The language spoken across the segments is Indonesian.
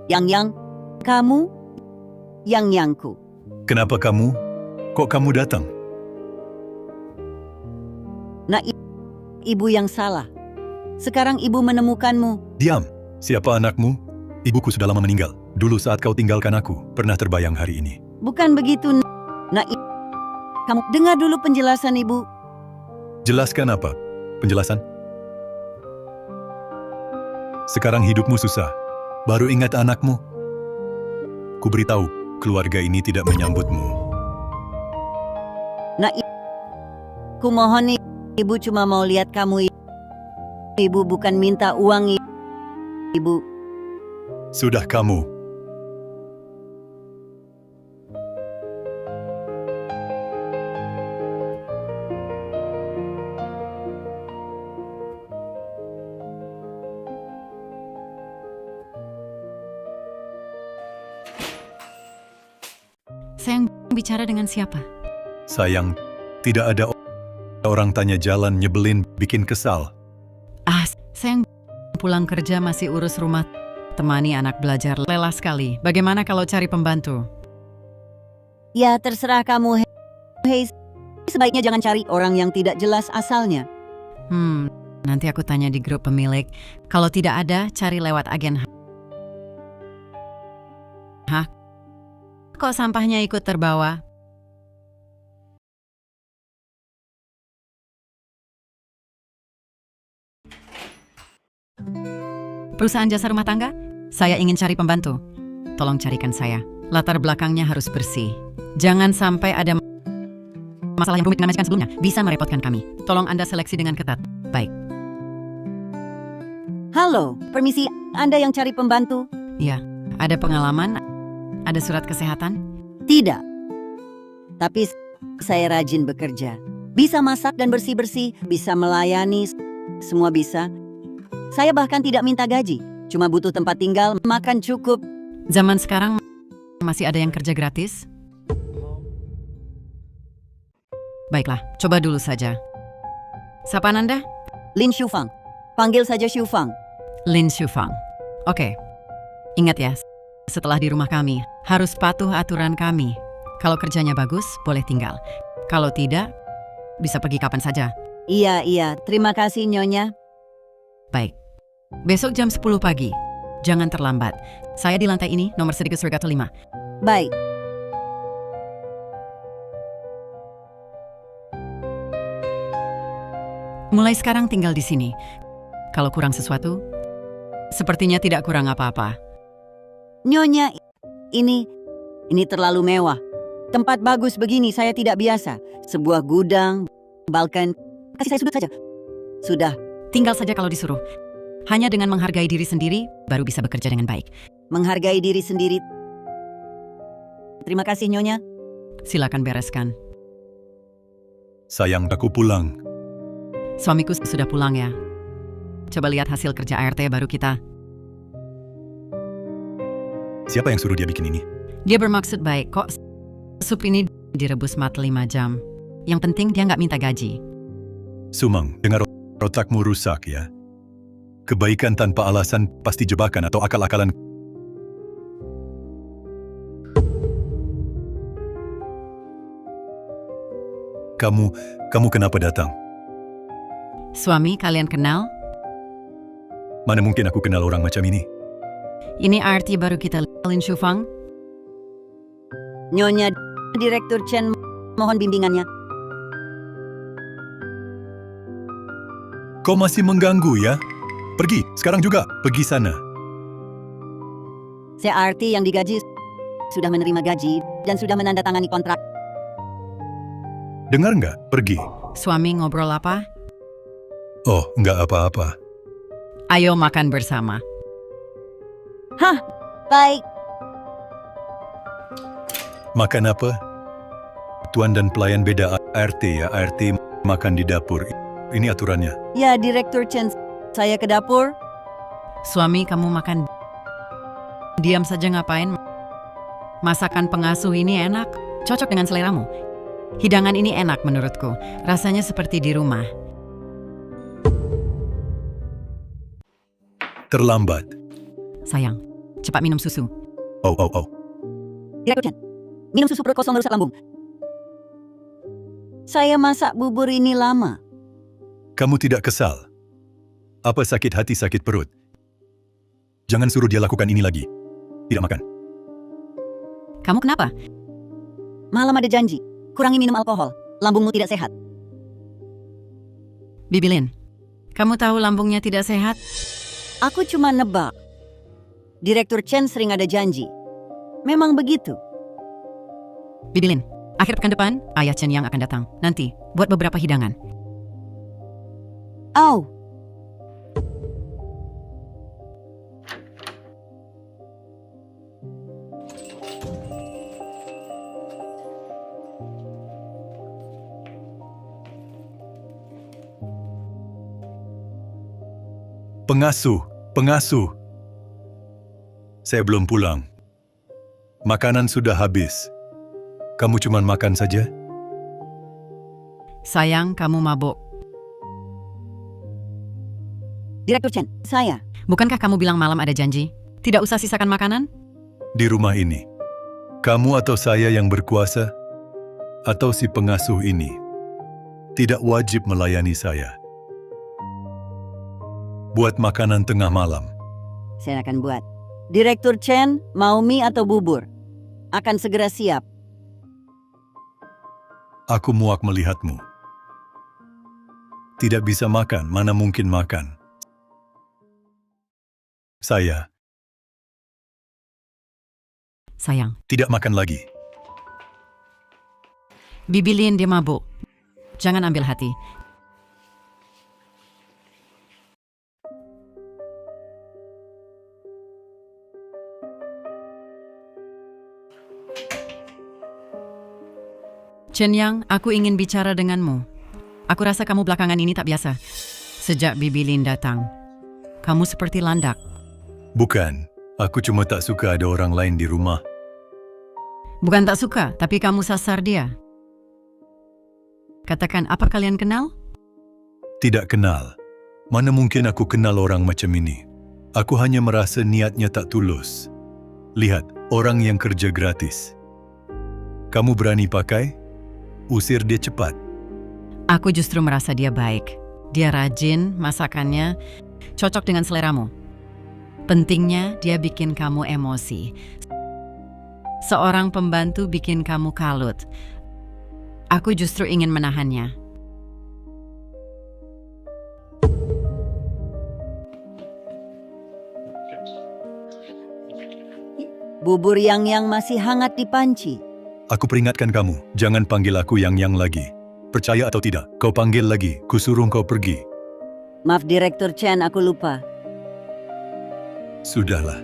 Yang, kamu, yangku. Kenapa kamu? Kok kamu datang? Nah, ibu yang salah. Sekarang ibu menemukanmu. Diam. Siapa anakmu? Ibuku sudah lama meninggal. Dulu saat kau tinggalkan aku, pernah terbayang hari ini. Bukan begitu. Nah, kamu dengar dulu penjelasan ibu. Jelaskan apa? Penjelasan? Sekarang hidupmu susah. Baru ingat anakmu. Ku beritahu, keluarga ini tidak menyambutmu. Nah, ku mohon ibu cuma mau lihat kamu. Ibu bukan minta uang, ibu. Sudah kamu. Sayang, bicara dengan siapa? Sayang, tidak ada orang tanya jalan nyebelin, bikin kesal. Sayang, pulang kerja masih urus rumah, temani anak belajar, lelah sekali. Bagaimana kalau cari pembantu? Ya, terserah kamu. Hei, sebaiknya jangan cari orang yang tidak jelas asalnya. Nanti aku tanya di grup pemilik. Kalau tidak ada, cari lewat agen. Hah? Kok sampahnya ikut terbawa? Perusahaan jasa rumah tangga? Saya ingin cari pembantu. Tolong carikan saya. Latar belakangnya harus bersih. Jangan sampai ada masalah yang rumit dengan majikan sebelumnya. Bisa merepotkan kami. Tolong Anda seleksi dengan ketat. Baik. Halo, permisi, Anda yang cari pembantu? Iya. Ada pengalaman? Ada surat kesehatan? Tidak. Tapi saya rajin bekerja. Bisa masak dan bersih-bersih, bisa melayani, semua bisa. Saya bahkan tidak minta gaji, cuma butuh tempat tinggal, makan cukup. Zaman sekarang masih ada yang kerja gratis? Baiklah, coba dulu saja. Siapa Anda? Lin Shufang. Panggil saja Shufang. Lin Shufang. Oke. Ingat ya, setelah di rumah kami, harus patuh aturan kami. Kalau kerjanya bagus, boleh tinggal. Kalau tidak, bisa pergi kapan saja. Iya. Terima kasih, Nyonya. Baik. Besok jam 10 pagi. Jangan terlambat. Saya di lantai ini, nomor sedikit Surgato 5. Baik. Mulai sekarang tinggal di sini. Kalau kurang sesuatu, sepertinya tidak kurang apa-apa. Nyonya, ini terlalu mewah. Tempat bagus begini saya tidak biasa. Sebuah gudang, balkon. Kasih saya sudut saja. Sudah. Tinggal saja kalau disuruh. Hanya dengan menghargai diri sendiri, baru bisa bekerja dengan baik. Menghargai diri sendiri. Terima kasih, Nyonya. Silakan bereskan. Sayang, aku pulang. Suamiku sudah pulang ya. Coba lihat hasil kerja ART baru kita. Siapa yang suruh dia bikin ini? Dia bermaksud baik kok. Sup ini direbus mat 5 jam. Yang penting dia nggak minta gaji. Sumang, dengar otakmu rusak ya. Kebaikan tanpa alasan pasti jebakan atau akal-akalan. Kamu kenapa datang? Suami kalian kenal? Mana mungkin aku kenal orang macam ini? Ini arti baru kita, Lin Shufang. Nyonya Direktur Chen, mohon bimbingannya. Kau masih mengganggu ya? Pergi, sekarang juga. Pergi sana. Saya arti yang digaji sudah menerima gaji dan sudah menandatangani kontrak. Dengar nggak? Pergi. Suami ngobrol apa? Oh, nggak apa-apa. Ayo makan bersama. Hah, baik. Makan apa? Tuan dan pelayan beda ART ya. ART makan di dapur. Ini aturannya. Ya, Direktur Chen, saya ke dapur. Suami kamu makan. Diam saja ngapain? Masakan pengasuh ini enak, cocok dengan seleramu. Hidangan ini enak menurutku, rasanya seperti di rumah. Terlambat. Sayang, Cepat minum susu. Oh, oh, oh. Direktur Chen, minum susu perut kosong merusak lambung. Saya masak bubur ini lama. Kamu tidak kesal? Apa sakit hati, sakit perut? Jangan suruh dia lakukan ini lagi. Tidak makan. Kamu kenapa? Malam ada janji, kurangi minum alkohol. Lambungmu tidak sehat. Bibilin, kamu tahu lambungnya tidak sehat? Aku cuma nebak. Direktur Chen sering ada janji. Memang begitu. Bibilin, akhir pekan depan, ayah Chen yang akan datang. Nanti, buat beberapa hidangan. Au, Pengasuh. Saya belum pulang. Makanan sudah habis. Kamu cuma makan saja? Sayang, kamu mabuk. Direktur Chen, saya. Bukankah kamu bilang malam ada janji? Tidak usah sisakan makanan? Di rumah ini, kamu atau saya yang berkuasa, atau si pengasuh ini, tidak wajib melayani saya. Buat makanan tengah malam. Saya akan buat. Direktur Chen, mau mie atau bubur? Akan segera siap. Aku muak melihatmu. Tidak bisa makan, mana mungkin makan. Saya Sayang, tidak makan lagi. Bibilin dia mabuk. Jangan ambil hati. Chen Yang, aku ingin bicara denganmu. Aku rasa kamu belakangan ini tak biasa. Sejak Bibilin datang, kamu seperti landak. Bukan, aku cuma tak suka ada orang lain di rumah. Bukan tak suka, tapi kamu sasar dia. Katakan, apa kalian kenal? Tidak kenal. Mana mungkin aku kenal orang macam ini. Aku hanya merasa niatnya tak tulus. Lihat, orang yang kerja gratis. Kamu berani pakai? Usir dia cepat. Aku justru merasa dia baik. Dia rajin, masakannya cocok dengan seleramu. Pentingnya dia bikin kamu emosi. Seorang pembantu bikin kamu kalut. Aku justru ingin menahannya. Bubur yang masih hangat di panci. Aku peringatkan kamu, jangan panggil aku yang lagi. Percaya atau tidak, kau panggil lagi, kusuruh kau pergi. Maaf Direktur Chen, aku lupa. Sudahlah.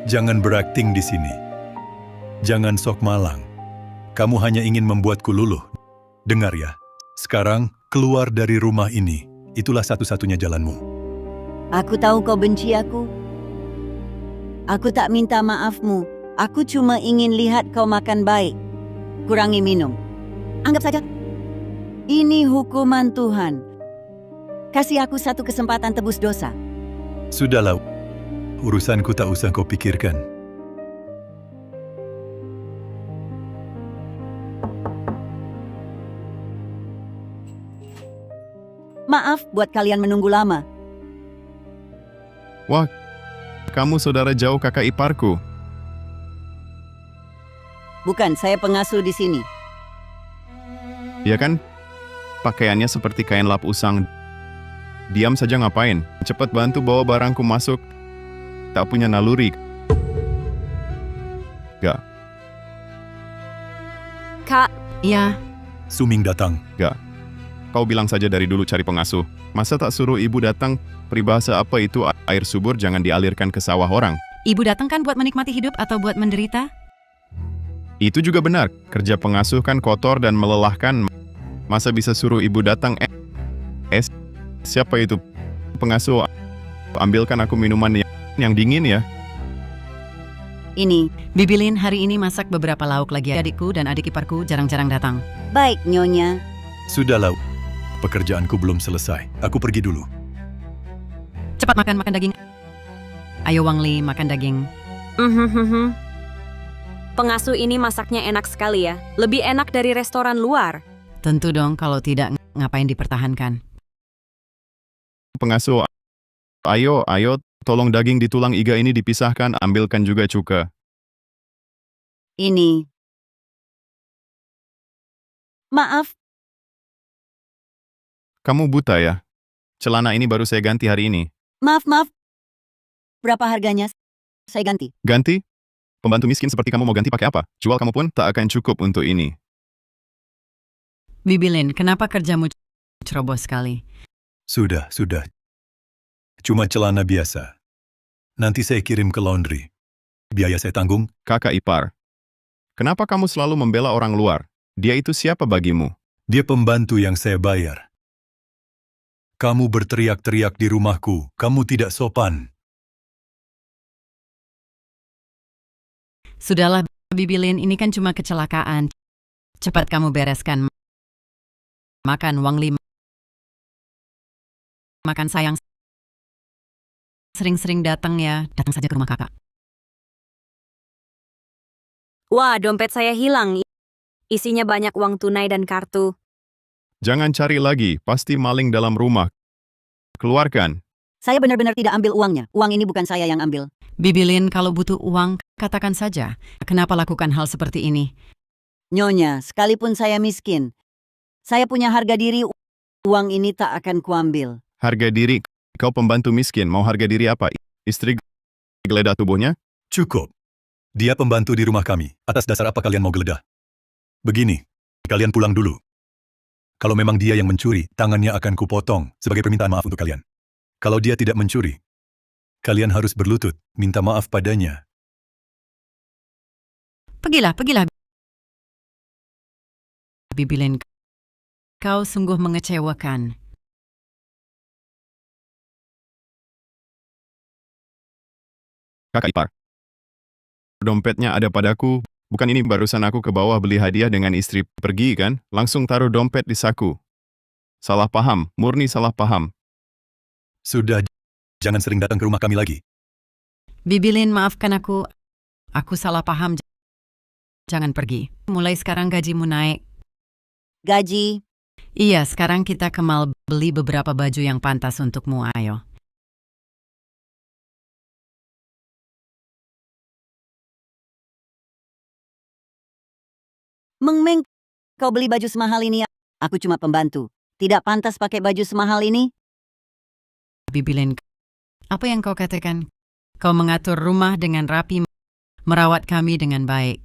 Jangan berakting di sini. Jangan sok malang. Kamu hanya ingin membuatku luluh. Dengar ya, sekarang keluar dari rumah ini. Itulah satu-satunya jalanmu. Aku tahu kau benci aku. Aku tak minta maafmu. Aku cuma ingin lihat kau makan baik. Kurangi minum. Anggap saja ini hukuman Tuhan. Kasih aku satu kesempatan tebus dosa. Sudahlah, urusanku tak usah kau pikirkan. Maaf buat kalian menunggu lama. Wah, kamu saudara jauh kakak iparku. Bukan, saya pengasuh di sini. Iya kan? Pakaiannya seperti kain lap usang. Diam saja ngapain? Cepat bantu bawa barangku masuk. Tak punya naluri. Gak, Kak, Iya, Suming datang. kau bilang saja dari dulu cari pengasuh. Masa tak suruh ibu datang? Peribahasa apa itu air subur jangan dialirkan ke sawah orang? ibu datang kan buat menikmati hidup atau buat menderita? Itu juga benar. Kerja pengasuh kan kotor dan melelahkan. Masa bisa suruh ibu datang? Siapa itu pengasuh? Ambilkan aku minuman yang dingin ya. ini. Bibilin hari ini masak beberapa lauk lagi. Adikku dan adik iparku jarang-jarang datang. Baik, Nyonya. Sudahlah, pekerjaanku belum selesai. Aku pergi dulu. Cepat makan daging. Ayo Wang Li, makan daging. Pengasuh ini masaknya enak sekali ya. Lebih enak dari restoran luar. Tentu dong, kalau tidak ngapain dipertahankan. Pengasuh, ayo, tolong daging di tulang iga ini dipisahkan, ambilkan juga cuka. Ini. Maaf, Kamu buta ya? Celana ini baru saya ganti hari ini. maaf. Berapa harganya? Saya ganti. Ganti? Pembantu miskin seperti kamu mau ganti pakai apa? Jual kamu pun tak akan cukup untuk ini. Bibilin, kenapa kerjamu ceroboh sekali? Sudah. Cuma celana biasa. Nanti saya kirim ke laundry. Biaya saya tanggung. Kakak ipar, kenapa kamu selalu membela orang luar? Dia itu siapa bagimu? Dia pembantu yang saya bayar. Kamu berteriak-teriak di rumahku. Kamu tidak sopan. Sudahlah, Bibilin, ini kan cuma kecelakaan. Cepat kamu bereskan. Makan Wang Li. Makan sayang. Sering-sering datang ya. Datang saja ke rumah kakak. Wah, dompet saya hilang. Isinya banyak uang tunai dan kartu. Jangan cari lagi, pasti maling dalam rumah. Keluarkan. Saya benar-benar tidak ambil uangnya. Uang ini bukan saya yang ambil. Bibilin, kalau butuh uang, katakan saja. Kenapa lakukan hal seperti ini? Nyonya, sekalipun saya miskin, saya punya harga diri. Uang ini tak akan kuambil. Harga diri, kau pembantu miskin, mau harga diri apa? Istri geledah tubuhnya? Cukup. Dia pembantu di rumah kami. Atas dasar apa kalian mau geledah? Begini, kalian pulang dulu. Kalau memang dia yang mencuri, tangannya akan kupotong sebagai permintaan maaf untuk kalian. Kalau dia tidak mencuri, kalian harus berlutut, minta maaf padanya. Pergilah. Bibilin, kau sungguh mengecewakan. Kakak ipar. Dompetnya ada padaku. Bukan ini barusan aku ke bawah beli hadiah dengan istri. Pergi kan? Langsung taruh dompet di saku. Salah paham, murni salah paham. Sudah, jangan sering datang ke rumah kami lagi. Bibilin, maafkan aku. Aku salah paham. Jangan pergi. Mulai sekarang gajimu naik. Gaji, Iya, sekarang kita ke mall beli beberapa baju yang pantas untukmu, ayo. Meng, kau beli baju semahal ini. Aku cuma pembantu. Tidak pantas pakai baju semahal ini. Bibilin, apa yang kau katakan? Kau mengatur rumah dengan rapi, merawat kami dengan baik.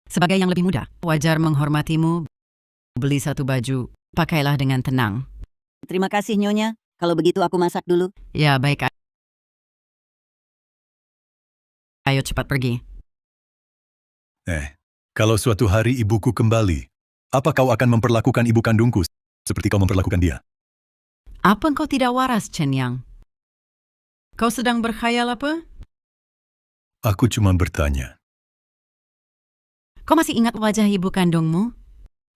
Sebagai yang lebih muda, wajar menghormatimu. Beli satu baju, pakailah dengan tenang. Terima kasih, Nyonya. Kalau begitu aku masak dulu. Ya, baik. Ayo cepat pergi. Kalau suatu hari ibuku kembali, apa kau akan memperlakukan ibu kandungku seperti kau memperlakukan dia? Apa engkau tidak waras, Chen Yang? Kau sedang berkhayal apa? Aku cuma bertanya. Kau masih ingat wajah ibu kandungmu?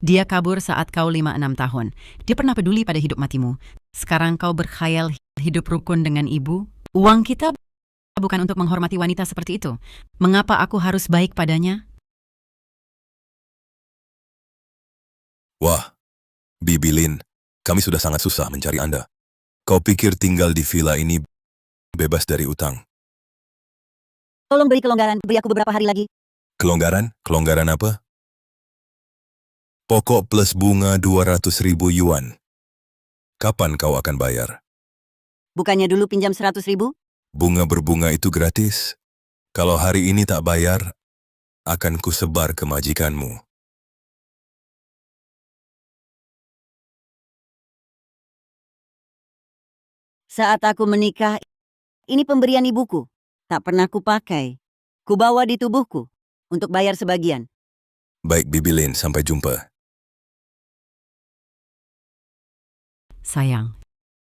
Dia kabur saat kau 5-6 tahun. Dia pernah peduli pada hidup matimu. Sekarang kau berkhayal hidup rukun dengan ibu? Uang kita bukan untuk menghormati wanita seperti itu. Mengapa aku harus baik padanya? Wah, Bibilin, kami sudah sangat susah mencari Anda. Kau pikir tinggal di villa ini bebas dari utang? Tolong beri kelonggaran, beri aku beberapa hari lagi. Kelonggaran? Kelonggaran apa? Pokok plus bunga 200.000 yuan. Kapan kau akan bayar? Bukannya dulu pinjam 100.000? Bunga berbunga itu gratis. Kalau hari ini tak bayar, akan kusebar ke majikanmu. Saat aku menikah, ini pemberian ibuku. Tak pernah kupakai. Kubawa di tubuhku untuk bayar sebagian. Baik Bibilin, sampai jumpa. Sayang,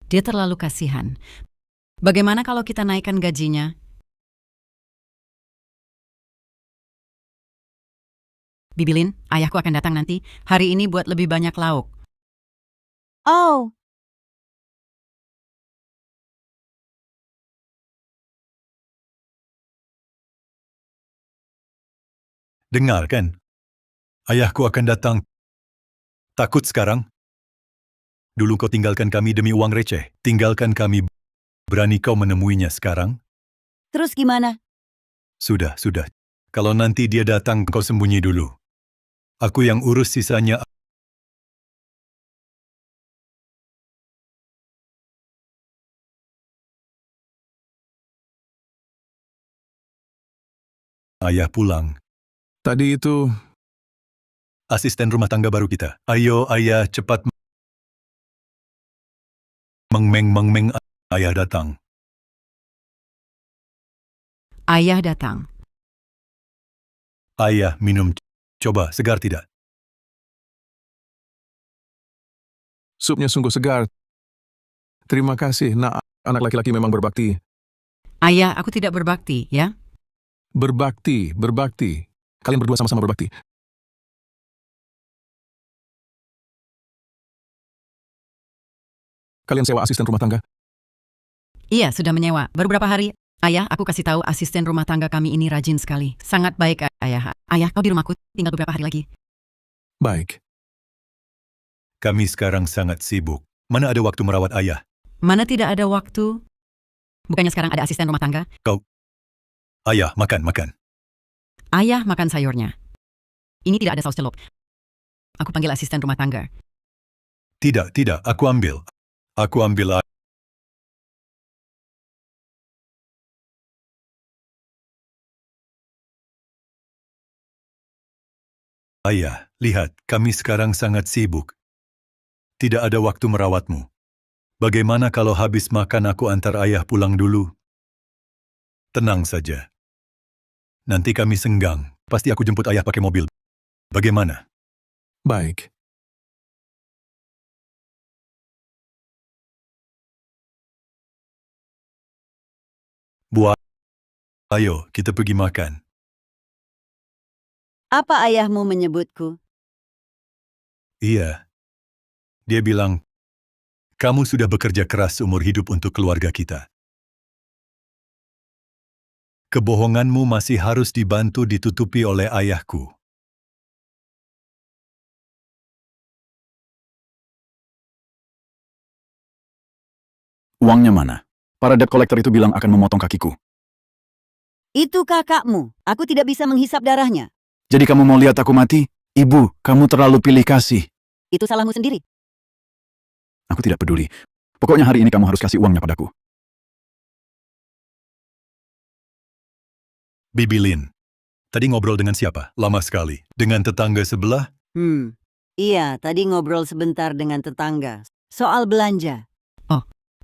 dia terlalu kasihan. Bagaimana kalau kita naikkan gajinya? Bibilin, ayahku akan datang nanti. Hari ini buat lebih banyak lauk. Oh, Dengar kan? Ayahku akan datang. Takut sekarang? Dulu kau tinggalkan kami demi uang receh. Tinggalkan kami. Berani kau menemuinya sekarang? Terus gimana? Sudah. Kalau nanti dia datang, kau sembunyi dulu. Aku yang urus sisanya. Ayah pulang. Tadi itu, Asisten rumah tangga baru kita. Ayo, ayah, cepat. Mengmeng, ayah datang. Ayah datang. Ayah, minum. Coba, segar tidak? supnya sungguh segar. Terima kasih, nak. Anak laki-laki memang berbakti. Ayah, aku tidak berbakti, ya? Berbakti. Kalian berdua sama-sama berbakti. Kalian sewa asisten rumah tangga? Iya, sudah menyewa. Baru berapa hari? Ayah, aku kasih tahu asisten rumah tangga kami ini rajin sekali. Sangat baik, ayah. Ayah, kau di rumahku tinggal beberapa hari lagi. Baik. Kami sekarang sangat sibuk. Mana ada waktu merawat ayah? Mana tidak ada waktu? Bukannya sekarang ada asisten rumah tangga? Ayah, makan. Ayah makan sayurnya. Ini tidak ada saus celup. Aku panggil asisten rumah tangga. Tidak, aku ambil. Ayah, lihat, kami sekarang sangat sibuk. Tidak ada waktu merawatmu. Bagaimana kalau habis makan aku antar ayah pulang dulu? Tenang saja. Nanti kami senggang. Pasti aku jemput ayah pakai mobil. Bagaimana? Baik. Buat. Ayo, kita pergi makan. Apa ayahmu menyebutku? Iya. Dia bilang, kamu sudah bekerja keras seumur hidup untuk keluarga kita. Kebohonganmu masih harus dibantu ditutupi oleh ayahku. Uangnya mana? Para debt collector itu bilang akan memotong kakiku. Itu kakakmu. Aku tidak bisa menghisap darahnya. Jadi kamu mau lihat aku mati? Ibu, kamu terlalu pilih kasih. Itu salahmu sendiri. Aku tidak peduli. Pokoknya hari ini kamu harus kasih uangnya padaku. Bibi Lin, tadi ngobrol dengan siapa? Lama sekali. Dengan tetangga sebelah? Iya, tadi ngobrol sebentar dengan tetangga. Soal belanja.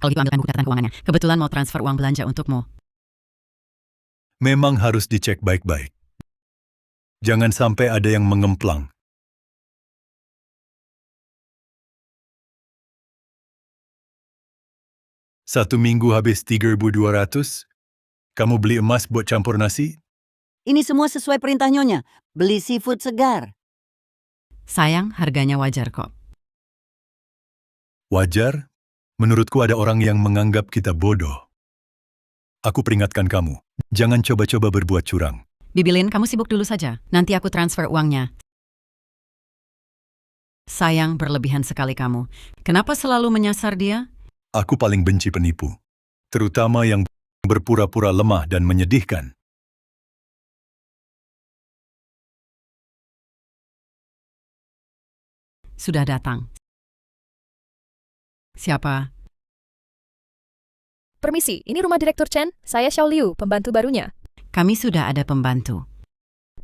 Kalau gitu ambilkan buku catatan keuangannya. Kebetulan mau transfer uang belanja untukmu. Memang harus dicek baik-baik. Jangan sampai ada yang mengemplang. Satu minggu habis 3.200? Kamu beli emas buat campur nasi? Ini semua sesuai perintah Nyonya. Beli seafood segar. Sayang, harganya wajar kok. Wajar? Menurutku ada orang yang menganggap kita bodoh. Aku peringatkan kamu, jangan coba-coba berbuat curang. Bibilin, kamu sibuk dulu saja. Nanti aku transfer uangnya. Sayang, berlebihan sekali kamu. Kenapa selalu menyasar dia? Aku paling benci penipu. Terutama yang berpura-pura lemah dan menyedihkan. Sudah datang. Siapa? Permisi, ini rumah Direktur Chen. Saya Xiao Liu, pembantu barunya. Kami sudah ada pembantu.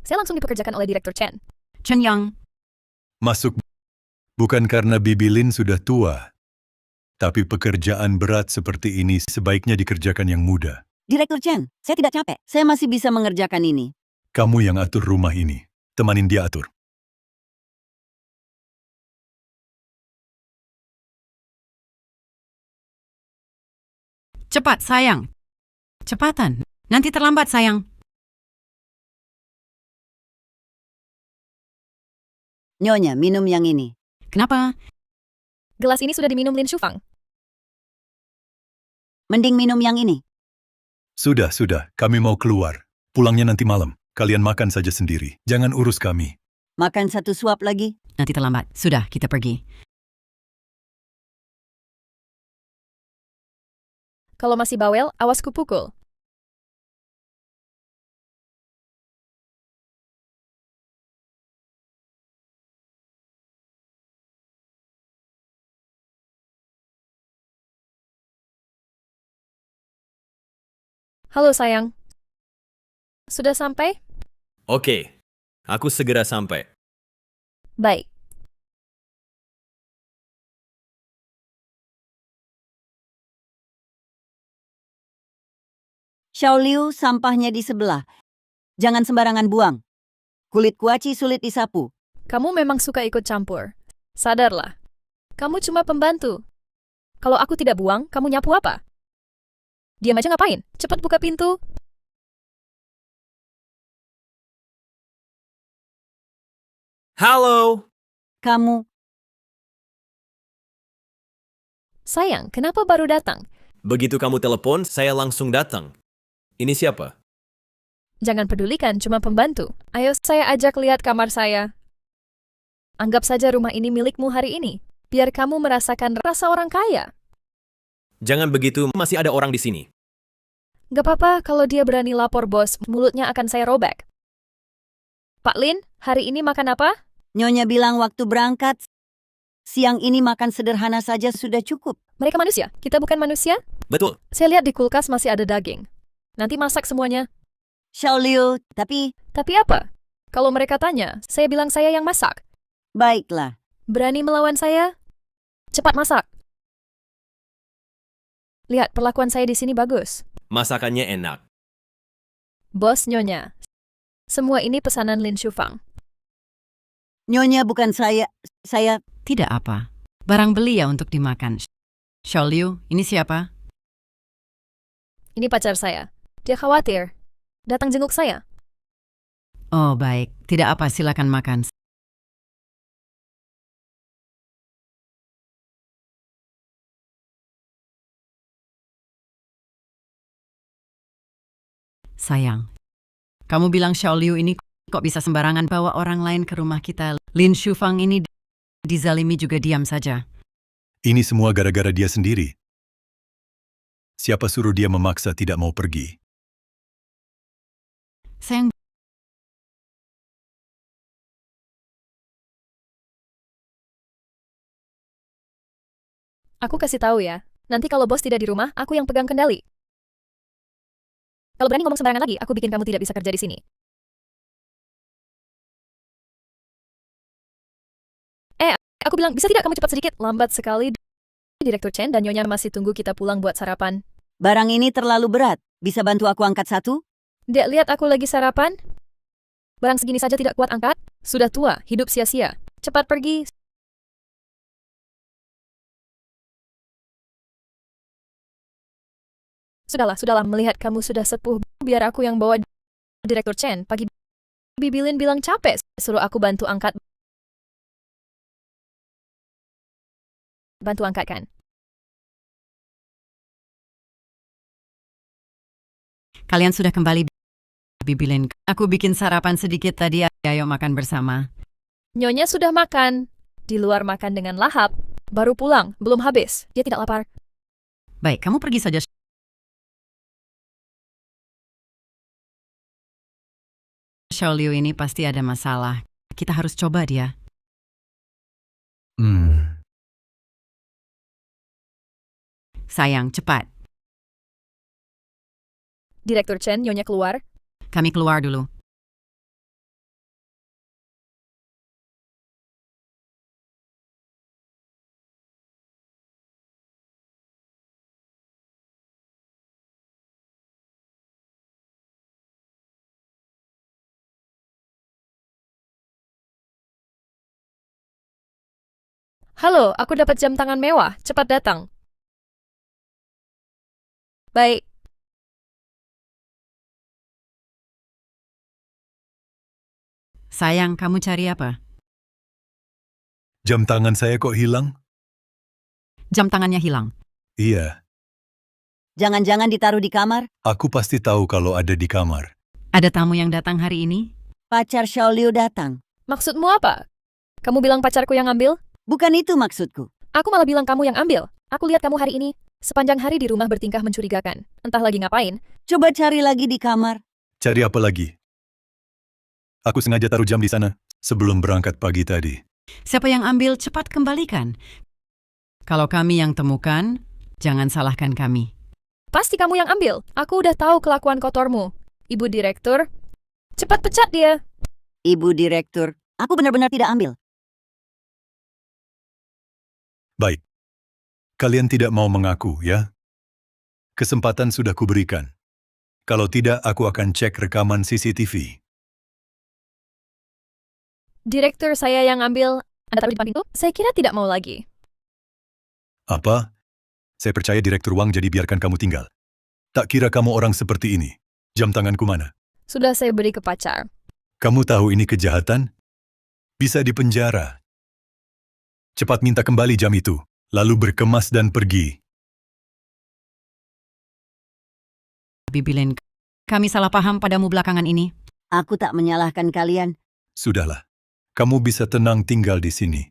Saya langsung dipekerjakan oleh Direktur Chen. Chen Yang. Masuk bukan karena Bibi Lin sudah tua, tapi pekerjaan berat seperti ini sebaiknya dikerjakan yang muda. Direktur Chen, saya tidak capek. Saya masih bisa mengerjakan ini. Kamu yang atur rumah ini. Temanin dia atur. Cepat, sayang. Cepatan. Nanti terlambat, sayang. Nyonya, minum yang ini. Kenapa? Gelas ini sudah diminum Lin Shufang. Mending minum yang ini. Sudah. Kami mau keluar. Pulangnya nanti malam. Kalian makan saja sendiri. Jangan urus kami. Makan satu suap lagi. Nanti terlambat. Sudah, kita pergi. Kalau masih bawel, awas kupukul. Halo sayang. Sudah sampai? Oke, aku segera sampai. Baik. Xiaoliu, sampahnya di sebelah. Jangan sembarangan buang. Kulit kuaci sulit disapu. Kamu memang suka ikut campur. Sadarlah. Kamu cuma pembantu. Kalau aku tidak buang, kamu nyapu apa? Diam aja ngapain? Cepat buka pintu. Halo! Kamu, Sayang, kenapa baru datang? Begitu kamu telepon, saya langsung datang. Ini siapa? Jangan pedulikan, cuma pembantu. Ayo saya ajak lihat kamar saya. Anggap saja rumah ini milikmu hari ini. Biar kamu merasakan rasa orang kaya. Jangan begitu, masih ada orang di sini. Gak apa-apa kalau dia berani lapor bos, mulutnya akan saya robek. Pak Lin, hari ini makan apa? Nyonya bilang waktu berangkat, siang ini makan sederhana saja sudah cukup. Mereka manusia, kita bukan manusia? Betul. Saya lihat di kulkas masih ada daging. Nanti masak semuanya. Xiaoliu, tapi Tapi apa? Kalau mereka tanya, saya bilang saya yang masak. baiklah. Berani melawan saya? Cepat masak. Lihat, perlakuan saya di sini bagus. Masakannya enak. Bos Nyonya. Semua ini pesanan Lin Shufang. Nyonya bukan saya. Tidak apa. Barang beli ya untuk dimakan. Xiaoliu, ini siapa? Ini pacar saya. Dia khawatir. Datang jenguk saya. Oh, baik. Tidak apa, silakan makan. Sayang, kamu bilang Xiaoliu ini kok bisa sembarangan bawa orang lain ke rumah kita. Lin Shufang ini dizalimi juga diam saja. Ini semua gara-gara dia sendiri. Siapa suruh dia memaksa tidak mau pergi? Sayang, Aku kasih tahu ya. Nanti kalau bos tidak di rumah, aku yang pegang kendali. Kalau berani ngomong sembarangan lagi, aku bikin kamu tidak bisa kerja di sini. Aku bilang, bisa tidak kamu cepat sedikit? Lambat sekali. Direktur Chen dan Nyonya masih tunggu kita pulang buat sarapan. Barang ini terlalu berat. Bisa bantu aku angkat satu? Dek, lihat aku lagi sarapan. Barang segini saja tidak kuat angkat. Sudah tua, hidup sia-sia. Cepat pergi. Sudahlah, melihat kamu sudah sepuh. Biar aku yang bawa Direktur Chen. Pagi Bibi Lin bilang capek. Suruh aku bantu angkat. Bantu angkatkan. kalian sudah kembali. Bibi Lin, aku bikin sarapan sedikit tadi. Ayo makan bersama. Nyonya sudah makan. Di luar makan dengan lahap. Baru pulang, belum habis. Dia tidak lapar. Baik, kamu pergi saja. Xiaoliu ini pasti ada masalah. Kita harus coba dia. Sayang, cepat. Direktur Chen, Nyonya keluar. Kami keluar dulu. Halo, aku dapat jam tangan mewah. Cepat datang. Baik. Sayang, kamu cari apa? Jam tangan saya kok hilang? Jam tangannya hilang. Iya, Jangan-jangan ditaruh di kamar? aku pasti tahu kalau ada di kamar. Ada tamu yang datang hari ini? Pacar Xiaoliu datang. Maksudmu apa? Kamu bilang pacarku yang ambil? Bukan itu maksudku. Aku malah bilang kamu yang ambil. Aku lihat kamu hari ini. Sepanjang hari di rumah bertingkah mencurigakan. Entah lagi ngapain. Coba cari lagi di kamar. Cari apa lagi? Aku sengaja taruh jam di sana sebelum berangkat pagi tadi. Siapa yang ambil, cepat kembalikan. Kalau kami yang temukan, jangan salahkan kami. Pasti kamu yang ambil. Aku udah tahu kelakuan kotormu. Ibu direktur, cepat pecat dia. Ibu direktur, aku benar-benar tidak ambil. Baik. Kalian tidak mau mengaku, ya? Kesempatan sudah kuberikan. Kalau tidak, aku akan cek rekaman CCTV. Direktur saya yang ambil. Anda taruh di depan pintu? Saya kira tidak mau lagi. Apa? Saya percaya Direktur Wang, jadi biarkan kamu tinggal. Tak kira kamu orang seperti ini. Jam tanganku mana? Sudah saya beri ke pacar. Kamu tahu ini kejahatan? Bisa dipenjara. Cepat minta kembali jam itu, lalu berkemas dan pergi. Bibilin, kami salah paham padamu belakangan ini. Aku tak menyalahkan kalian. Sudahlah. Kamu bisa tenang tinggal di sini.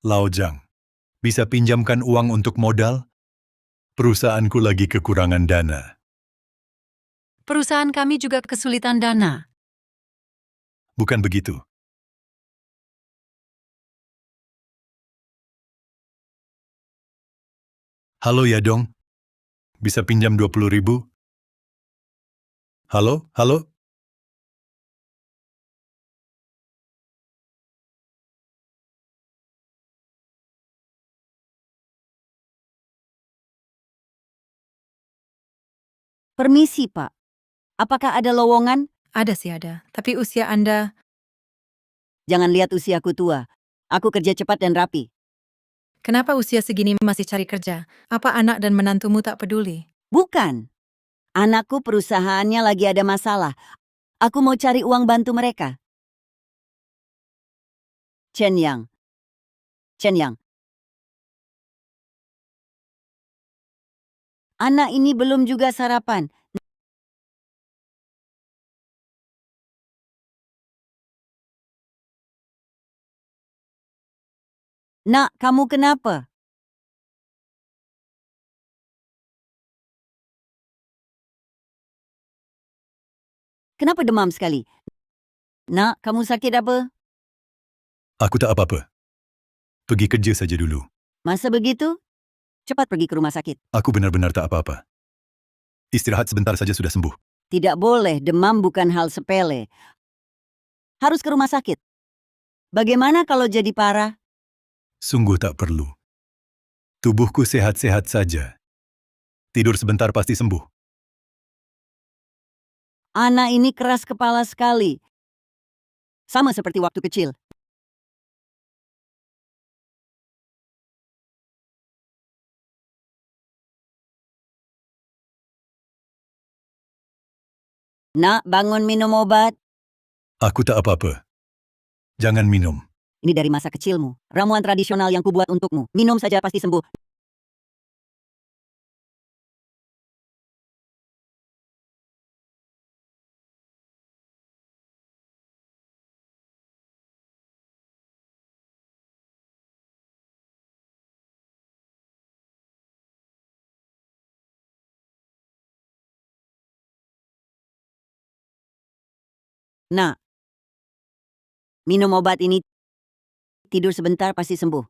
Lao Zhang, bisa pinjamkan uang untuk modal? Perusahaanku lagi kekurangan dana. Perusahaan kami juga kesulitan dana. Bukan begitu. Halo ya dong. Bisa pinjam 20.000? Halo? Halo? Permisi, Pak. Apakah ada lowongan? Ada sih ada, tapi usia Anda... Jangan lihat usiaku tua. Aku kerja cepat dan rapi. Kenapa usia segini masih cari kerja? Apa anak dan menantumu tak peduli? Bukan. Anakku perusahaannya lagi ada masalah. Aku mau cari uang bantu mereka. Chen Yang. Chen Yang. Anak ini belum juga sarapan. Nak, kamu kenapa? Kenapa demam sekali? Nak, kamu sakit apa? Aku tak apa-apa. Pergi kerja saja dulu. Masa begitu? Cepat pergi ke rumah sakit. Aku benar-benar tak apa-apa. Istirahat sebentar saja sudah sembuh. Tidak boleh, demam bukan hal sepele. Harus ke rumah sakit. Bagaimana kalau jadi parah? Sungguh tak perlu. Tubuhku sehat-sehat saja. Tidur sebentar pasti sembuh. Anak ini keras kepala sekali. Sama seperti waktu kecil. Nak, bangun minum obat. Aku tak apa-apa. Jangan minum. Ini dari masa kecilmu. Ramuan tradisional yang kubuat untukmu. Minum saja pasti sembuh. Nak, minum obat ini. Tidur sebentar pasti sembuh.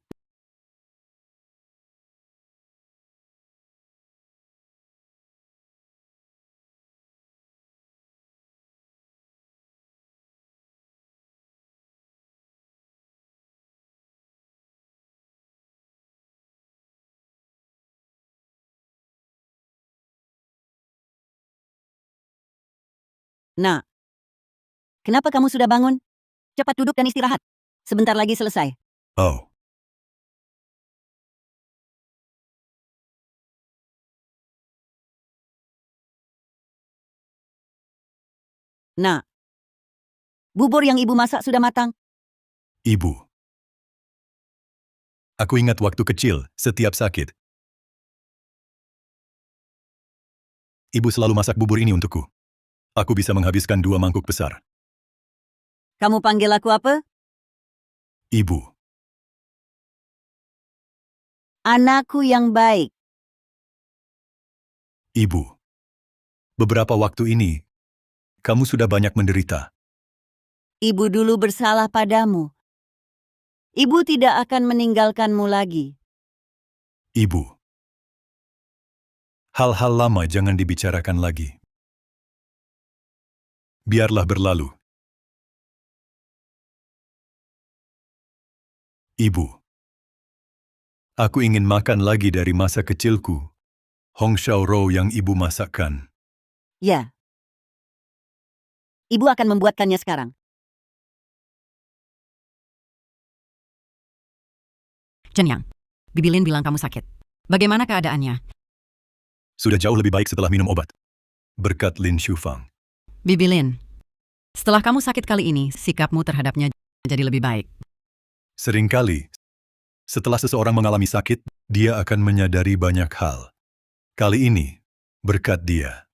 Nak, kenapa kamu sudah bangun? Cepat duduk dan istirahat. Sebentar lagi selesai. Oh. Nak, bubur yang ibu masak sudah matang. Ibu. Aku ingat waktu kecil, setiap sakit. Ibu selalu masak bubur ini untukku. Aku bisa menghabiskan 2 mangkuk besar. Kamu panggil aku apa? Ibu, Anakku yang baik. ibu. Beberapa waktu ini, kamu sudah banyak menderita. Ibu dulu bersalah padamu. Ibu tidak akan meninggalkanmu lagi. Ibu. Hal-hal lama jangan dibicarakan lagi. Biarlah berlalu. Ibu. Aku ingin makan lagi dari masa kecilku. Hong Shao Rou yang ibu masakkan. Ya. Ibu akan membuatkannya sekarang. Chen Yang, Bibi Lin bilang kamu sakit. Bagaimana keadaannya? Sudah jauh lebih baik setelah minum obat. Berkat Lin Shufang. Bibi Lin, setelah kamu sakit kali ini, sikapmu terhadapnya jadi lebih baik. Seringkali, setelah seseorang mengalami sakit, dia akan menyadari banyak hal. Kali ini, berkat dia.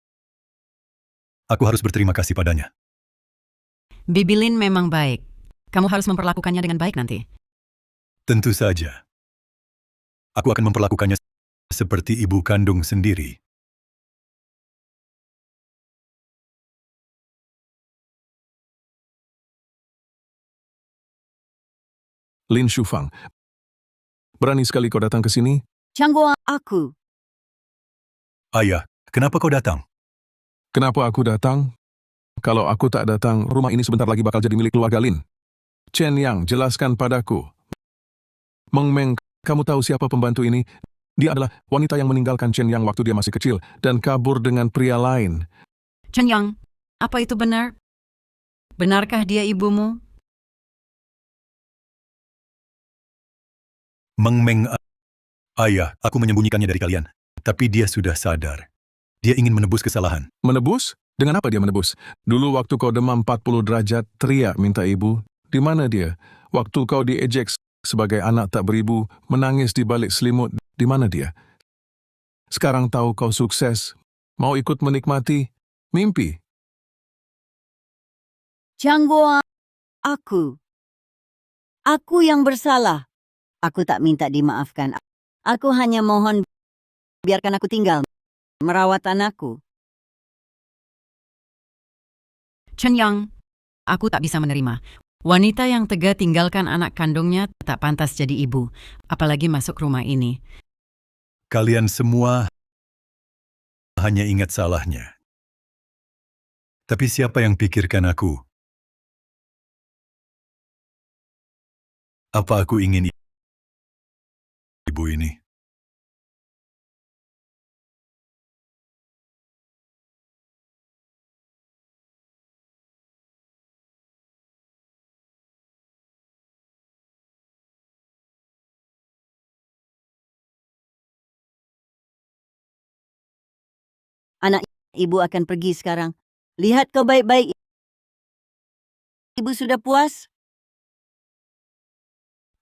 Aku harus berterima kasih padanya. Bibi Lin memang baik. Kamu harus memperlakukannya dengan baik nanti. Tentu saja. Aku akan memperlakukannya seperti ibu kandung sendiri. Lin Shufang, berani sekali kau datang ke sini? Changguo, aku. Ayah, kenapa kau datang? Kenapa aku datang? Kalau aku tak datang, rumah ini sebentar lagi bakal jadi milik keluarga Lin. Chen Yang, jelaskan padaku. Meng Meng, kamu tahu siapa pembantu ini? Dia adalah wanita yang meninggalkan Chen Yang waktu dia masih kecil dan kabur dengan pria lain. Chen Yang, apa itu benar? Benarkah dia ibumu? Meng Meng, ayah, aku menyembunyikannya dari kalian. Tapi dia sudah sadar. Dia ingin menebus kesalahan. Menebus? Dengan apa dia menebus? Dulu waktu kau demam 40 derajat, teriak minta ibu. Di mana dia? Waktu kau diejek sebagai anak tak beribu, menangis di balik selimut, di mana dia? Sekarang tahu kau sukses, mau ikut menikmati mimpi. Changguo, aku. Aku yang bersalah. Aku tak minta dimaafkan. Aku hanya mohon biarkan aku tinggal merawat anakku. Chen Yang, aku tak bisa menerima. Wanita yang tega tinggalkan anak kandungnya tak pantas jadi ibu, apalagi masuk rumah ini. Kalian semua hanya ingat salahnya. Tapi siapa yang pikirkan aku? Apa aku ingin ibu ini? Anak ibu akan pergi sekarang. Lihat kau baik-baik. Ibu sudah puas?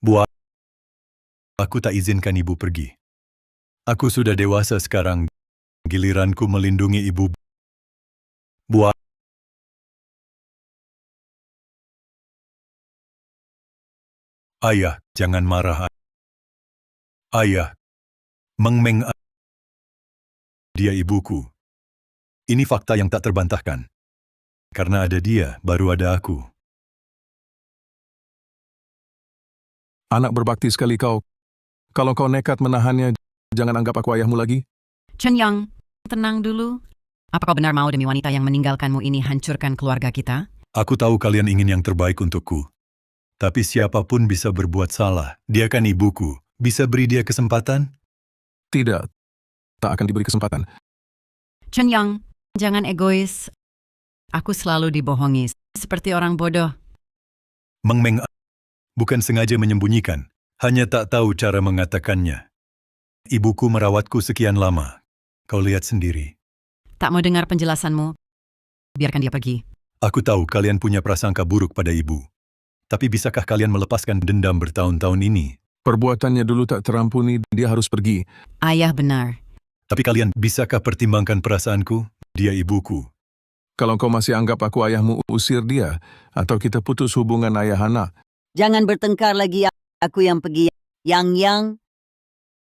Buat aku tak izinkan ibu pergi. Aku sudah dewasa sekarang. Giliranku melindungi ibu. Buat ayah, jangan marah. Ayah, Meng Meng, dia ibuku. Ini fakta yang tak terbantahkan. Karena ada dia, baru ada aku. Anak berbakti sekali kau. Kalau kau nekat menahannya, jangan anggap aku ayahmu lagi. Chen Yang, tenang dulu. Apa kau benar mau demi wanita yang meninggalkanmu ini hancurkan keluarga kita? Aku tahu kalian ingin yang terbaik untukku. Tapi siapapun bisa berbuat salah. Dia kan ibuku. Bisa beri dia kesempatan? Tidak, tak akan diberi kesempatan. Chen Yang, jangan egois. Aku selalu dibohongi, seperti orang bodoh. Meng Meng, bukan sengaja menyembunyikan. Hanya tak tahu cara mengatakannya. Ibuku merawatku sekian lama. Kau lihat sendiri. Tak mau dengar penjelasanmu. Biarkan dia pergi. Aku tahu kalian punya prasangka buruk pada ibu. Tapi bisakah kalian melepaskan dendam bertahun-tahun ini? Perbuatannya dulu tak terampuni, dia harus pergi. Ayah benar. Tapi kalian bisakah pertimbangkan perasaanku? Dia ibuku. Kalau kau masih anggap aku ayahmu, usir dia. Atau kita putus hubungan ayah anak. Jangan bertengkar lagi, aku yang pergi. Yang,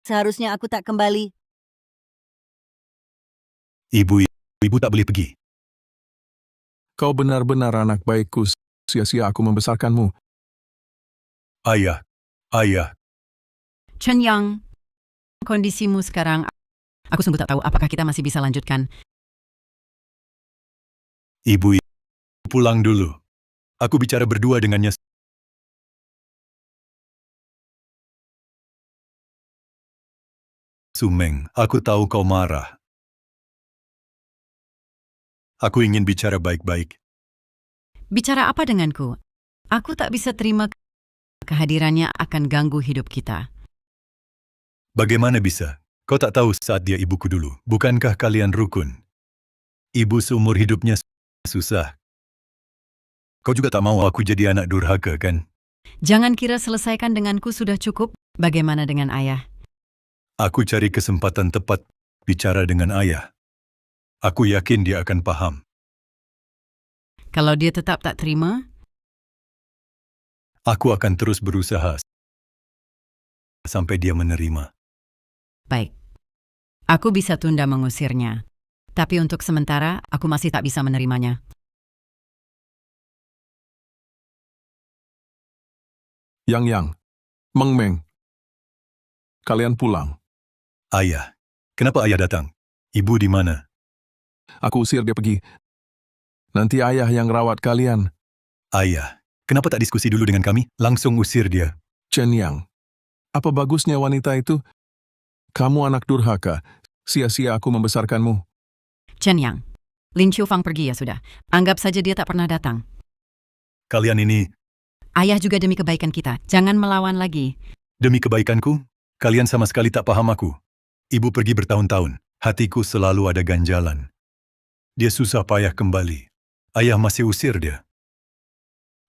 seharusnya aku tak kembali. Ibu tak boleh pergi. Kau benar-benar anak baikku, sia-sia aku membesarkanmu. Ayah. Chen Yang, kondisimu sekarang, aku sungguh tak tahu apakah kita masih bisa lanjutkan. Ibu, pulang dulu. Aku bicara berdua dengannya. Sumeng, aku tahu kau marah. Aku ingin bicara baik-baik. Bicara apa denganku? Aku tak bisa terima kehadirannya akan ganggu hidup kita. Bagaimana bisa? Kau tak tahu saat dia ibuku dulu. Bukankah kalian rukun? Ibu seumur hidupnya susah. Kau juga tak mau aku jadi anak durhaka, kan? Jangan kira selesaikan denganku sudah cukup. Bagaimana dengan ayah? Aku cari kesempatan tepat bicara dengan ayah. Aku yakin dia akan paham. Kalau dia tetap tak terima, Aku akan terus berusaha sampai dia menerima. baik. Aku bisa tunda mengusirnya. Tapi untuk sementara, aku masih tak bisa menerimanya. Yang, Meng, kalian pulang. Ayah, kenapa ayah datang? Ibu di mana? Aku usir dia pergi. Nanti ayah yang rawat kalian. Ayah, kenapa tak diskusi dulu dengan kami? Langsung usir dia. Chen Yang, apa bagusnya wanita itu? Kamu anak durhaka. Sia-sia aku membesarkanmu. Chen Yang, Lin Qiufang pergi ya sudah. Anggap saja dia tak pernah datang. Kalian ini, Ayah juga demi kebaikan kita. Jangan melawan lagi. demi kebaikanku, kalian sama sekali tak paham aku. Ibu pergi bertahun-tahun. Hatiku selalu ada ganjalan. Dia susah payah kembali. Ayah masih usir dia.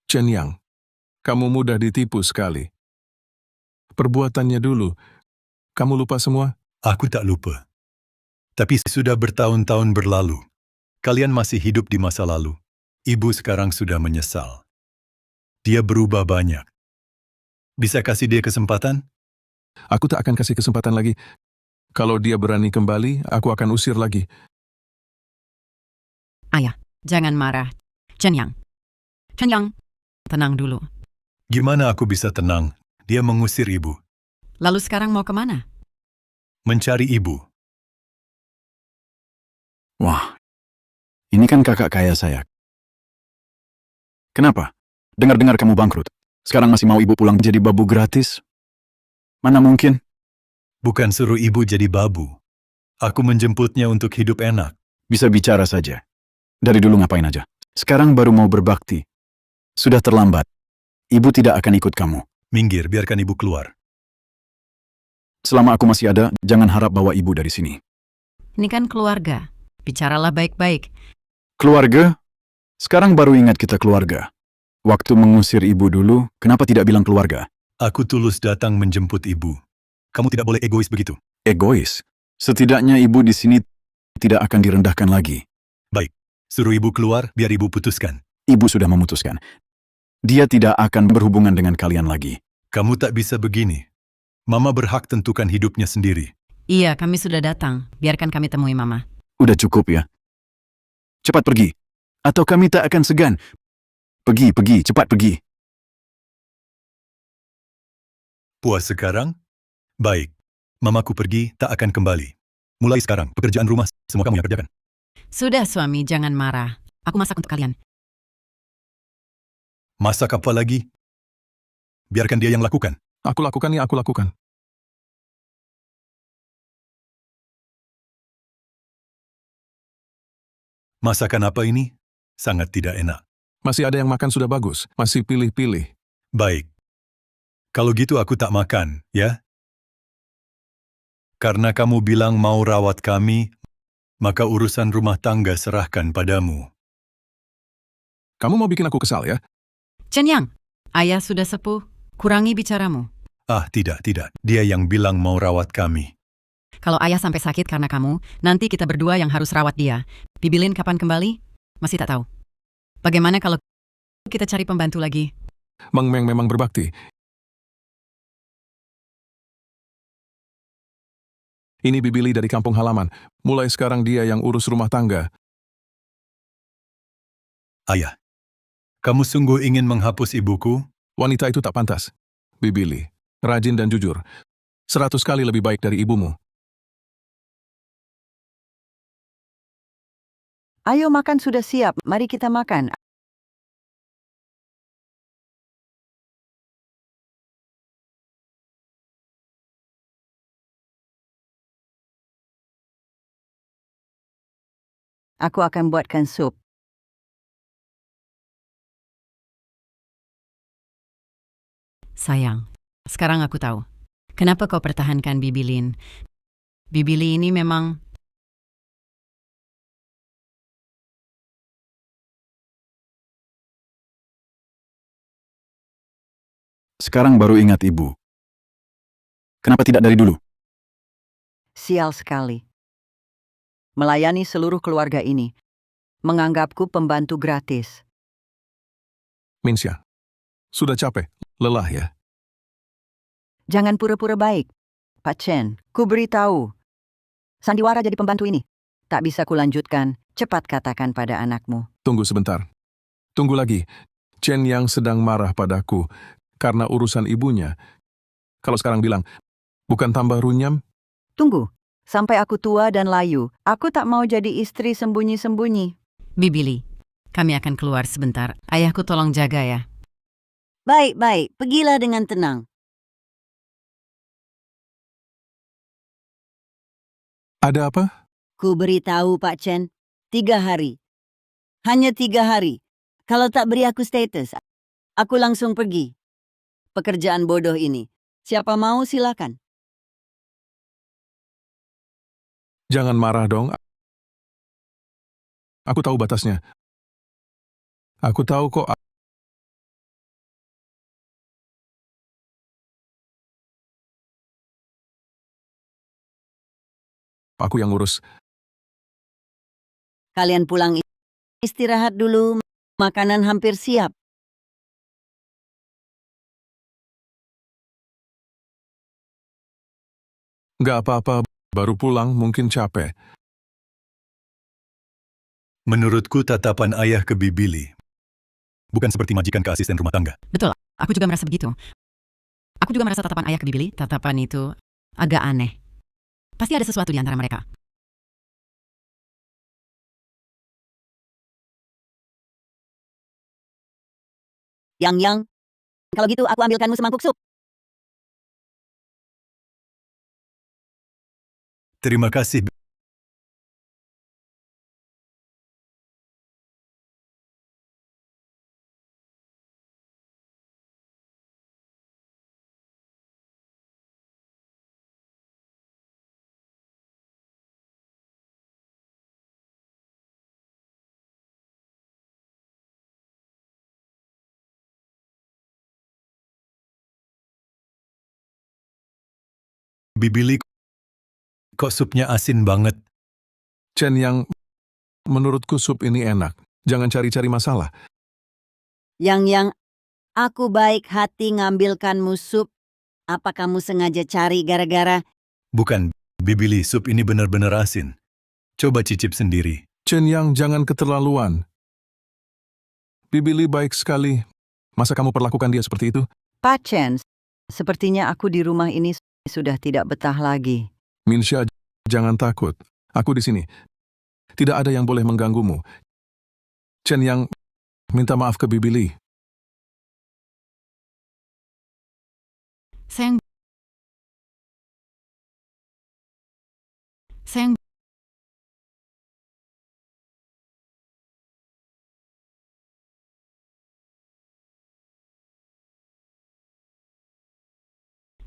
Chen Yang, kamu mudah ditipu sekali. Perbuatannya dulu, kamu lupa semua? Aku tak lupa. Tapi sudah bertahun-tahun berlalu. Kalian masih hidup di masa lalu. Ibu sekarang sudah menyesal. Dia berubah banyak. Bisa kasih dia kesempatan? Aku tak akan kasih kesempatan lagi. Kalau dia berani kembali, aku akan usir lagi. Ayah, jangan marah. Chen Yang, tenang dulu. Gimana aku bisa tenang? Dia mengusir ibu. Lalu sekarang mau kemana? Mencari ibu. Wah, ini kan kakak kaya saya. Kenapa? Dengar-dengar kamu bangkrut. Sekarang masih mau ibu pulang jadi babu gratis? Mana mungkin? Bukan suruh ibu jadi babu. Aku menjemputnya untuk hidup enak. Bisa bicara saja. Dari dulu ngapain aja? Sekarang baru mau berbakti. Sudah terlambat. Ibu tidak akan ikut kamu. Minggir, biarkan ibu keluar. Selama aku masih ada, jangan harap bawa ibu dari sini. Ini kan keluarga. Bicaralah baik-baik. Keluarga? Sekarang baru ingat kita keluarga. Waktu mengusir ibu dulu, kenapa tidak bilang keluarga? Aku tulus datang menjemput ibu. Kamu tidak boleh egois begitu. Egois? Setidaknya ibu di sini tidak akan direndahkan lagi. Baik, suruh ibu keluar biar ibu putuskan. Ibu sudah memutuskan. Dia tidak akan berhubungan dengan kalian lagi. Kamu tak bisa begini. Mama berhak tentukan hidupnya sendiri. Iya, kami sudah datang. Biarkan kami temui Mama. Udah cukup ya. Cepat pergi. Atau kami tak akan segan. Pergi, cepat pergi. Puas sekarang? Baik. Mamaku pergi, tak akan kembali. Mulai sekarang, pekerjaan rumah semua kamu yang kerjakan. Sudah suami, jangan marah. Aku masak untuk kalian. Masak apa lagi? Biarkan dia yang lakukan. Aku lakukan ya, aku lakukan. Masakan apa ini? Sangat tidak enak. Masih ada yang makan sudah bagus. Masih pilih-pilih. Baik. Kalau gitu aku tak makan, ya? Karena kamu bilang mau rawat kami, maka urusan rumah tangga serahkan padamu. Kamu mau bikin aku kesal ya? Chen Yang, ayah sudah sepuh. Kurangi bicaramu. Ah, tidak. Dia yang bilang mau rawat kami. Kalau ayah sampai sakit karena kamu, nanti kita berdua yang harus rawat dia. Bibilin kapan kembali? Masih tak tahu. Bagaimana kalau kita cari pembantu lagi? Mang Meng memang berbakti. Ini Bibili dari kampung halaman. Mulai sekarang dia yang urus rumah tangga. Ayah, kamu sungguh ingin menghapus ibuku? Wanita itu tak pantas. Bibili, rajin dan jujur. 100 kali lebih baik dari ibumu. Ayo makan sudah siap, mari kita makan. Aku akan buatkan sup. Sayang, sekarang aku tahu. Kenapa kau pertahankan Bibilin? Bibili ini memang... Sekarang baru ingat ibu. Kenapa tidak dari dulu? Sial sekali. Melayani seluruh keluarga ini. Menganggapku pembantu gratis. Minsya, sudah capek, lelah ya. Jangan pura-pura baik. Pak Chen, ku beritahu. Sandiwara jadi pembantu ini. Tak bisa kulanjutkan. Cepat katakan pada anakmu. Tunggu sebentar. Tunggu lagi. Chen yang sedang marah padaku karena urusan ibunya. Kalau sekarang bilang, bukan tambah runyam? Tunggu. Sampai aku tua dan layu. Aku tak mau jadi istri sembunyi-sembunyi. Bibili, kami akan keluar sebentar. Ayahku tolong jaga ya. Baik. Pergilah dengan tenang. Ada apa? Ku beritahu Pak Chen. 3 hari. Hanya 3 hari. Kalau tak beri aku status, aku langsung pergi. Pekerjaan bodoh ini. Siapa mau silakan. Jangan marah dong. Aku tahu batasnya. Aku tahu kok. Aku yang ngurus. Kalian pulang istirahat dulu. Makanan hampir siap. Gak apa-apa, baru pulang mungkin capek. Menurutku tatapan ayah ke Bibili bukan seperti majikan ke asisten rumah tangga. Betul, aku juga merasa begitu. Aku juga merasa tatapan ayah ke Bibili, tatapan itu agak aneh. Pasti ada sesuatu di antara mereka. Yang, kalau gitu aku ambilkanmu semangkuk sup. Terima kasih. Bibili, kok supnya asin banget? Chen yang, menurutku sup ini enak. Jangan cari-cari masalah. Yang, aku baik hati ngambilkanmu sup. Apa kamu sengaja cari gara-gara? Bukan, Bibili, sup ini benar-benar asin. Coba cicip sendiri. Chen yang, jangan keterlaluan. Bibili baik sekali. Masa kamu perlakukan dia seperti itu? Pak Chen, sepertinya aku di rumah ini sudah tidak betah lagi. Minsya, jangan takut. Aku di sini. Tidak ada yang boleh mengganggumu. Chen yang, minta maaf ke Bibili.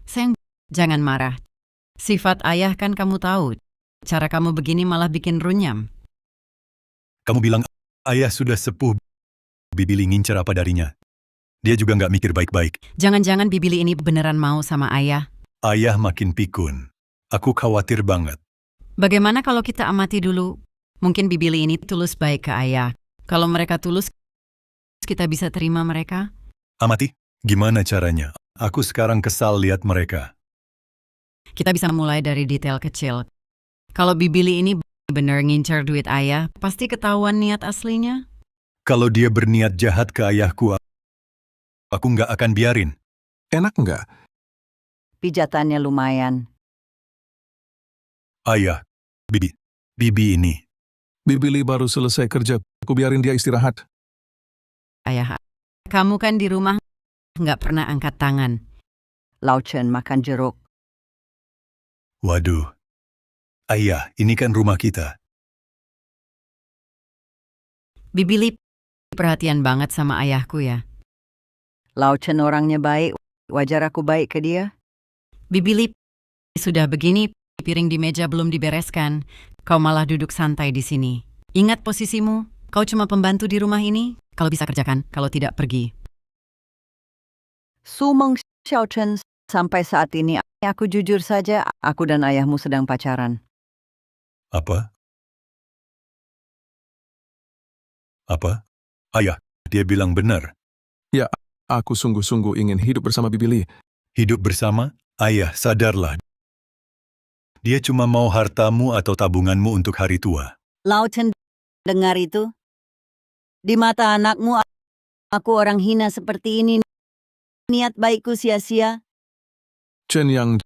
Sayang, jangan marah. Sifat ayah kan kamu tahu. Cara kamu begini malah bikin runyam. Kamu bilang ayah sudah sepuh. Bibili ngincer apa darinya? Dia juga nggak mikir baik-baik. Jangan-jangan Bibili ini beneran mau sama ayah. Ayah makin pikun. Aku khawatir banget. Bagaimana kalau kita amati dulu? Mungkin Bibili ini tulus baik ke ayah. Kalau mereka tulus, kita bisa terima mereka? Amati, gimana caranya? Aku sekarang kesal lihat mereka. Kita bisa mulai dari detail kecil. Kalau Bibili ini bener ngincar duit ayah, pasti ketahuan niat aslinya. Kalau dia berniat jahat ke ayahku, aku nggak akan biarin. Enak nggak? Pijatannya lumayan. Ayah, Bibi ini. Bibili baru selesai kerja, aku biarin dia istirahat. Ayah, kamu kan di rumah nggak pernah angkat tangan. Lauchen makan jeruk. Waduh. Ayah, ini kan rumah kita. Bibili perhatian banget sama ayahku ya. Lauchen orangnya baik, wajar aku baik ke dia. Bibili, sudah begini, piring di meja belum dibereskan. Kau malah duduk santai di sini. Ingat posisimu, kau cuma pembantu di rumah ini. Kalau bisa kerjakan, kalau tidak pergi. Sumeng Xiaochen, sampai saat ini aku jujur saja, aku dan ayahmu sedang pacaran. Apa? Apa? Ayah, dia bilang benar. Ya, aku sungguh-sungguh ingin hidup bersama Bibili. Hidup bersama? Ayah, sadarlah. Dia cuma mau hartamu atau tabunganmu untuk hari tua. Lauchen, dengar itu? Di mata anakmu, aku orang hina seperti ini. Niat baikku sia-sia. Chen Yang,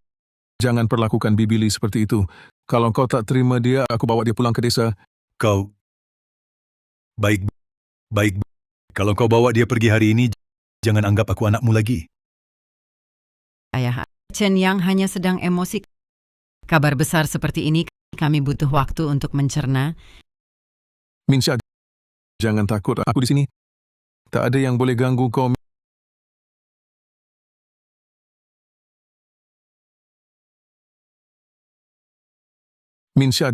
jangan perlakukan Bibili seperti itu. Kalau kau tak terima dia, aku bawa dia pulang ke desa. Kau... Baik. Kalau kau bawa dia pergi hari ini, jangan anggap aku anakmu lagi. Ayah, Chen Yang hanya sedang emosi. Kabar besar seperti ini, kami butuh waktu untuk mencerna. Minsha, jangan takut, aku di sini. Tak ada yang boleh ganggu kau. Minsha,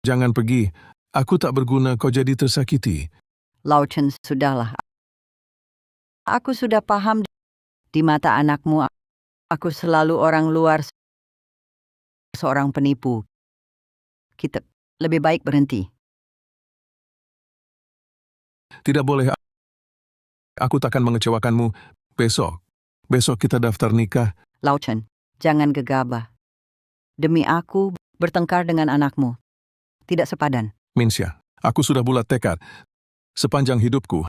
jangan pergi. Aku tak berguna kau jadi tersakiti. Lauchen, sudahlah. Aku sudah paham. Di mata anakmu, aku selalu orang luar, seorang penipu. Kita lebih baik berhenti. Tidak boleh. Aku takkan mengecewakanmu. Besok kita daftar nikah. Lauchen, jangan gegabah. Demi aku, bertengkar dengan anakmu. Tidak sepadan. Minsha, aku sudah bulat tekad. Sepanjang hidupku,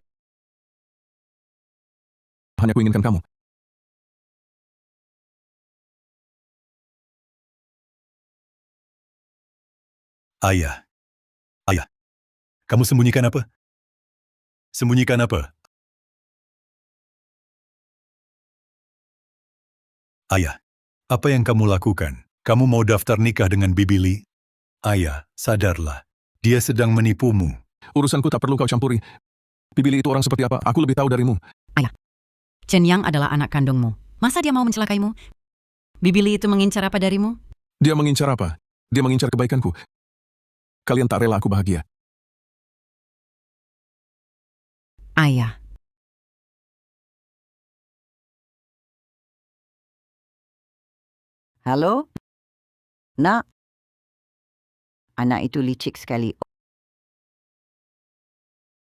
hanya kuinginkan kamu. Ayah. Kamu sembunyikan apa? Sembunyikan apa? Ayah, apa yang kamu lakukan? Kamu mau daftar nikah dengan Bibili? Ayah, sadarlah. Dia sedang menipumu. Urusanku tak perlu kau campuri. Bibili itu orang seperti apa? Aku lebih tahu darimu. Ayah, Chen Yang adalah anak kandungmu. Masa dia mau mencelakaimu? Bibili itu mengincar apa darimu? Dia mengincar apa? Dia mengincar kebaikanku. Kalian tak rela aku bahagia. Ayah, Halo? Nak? Anak itu licik sekali.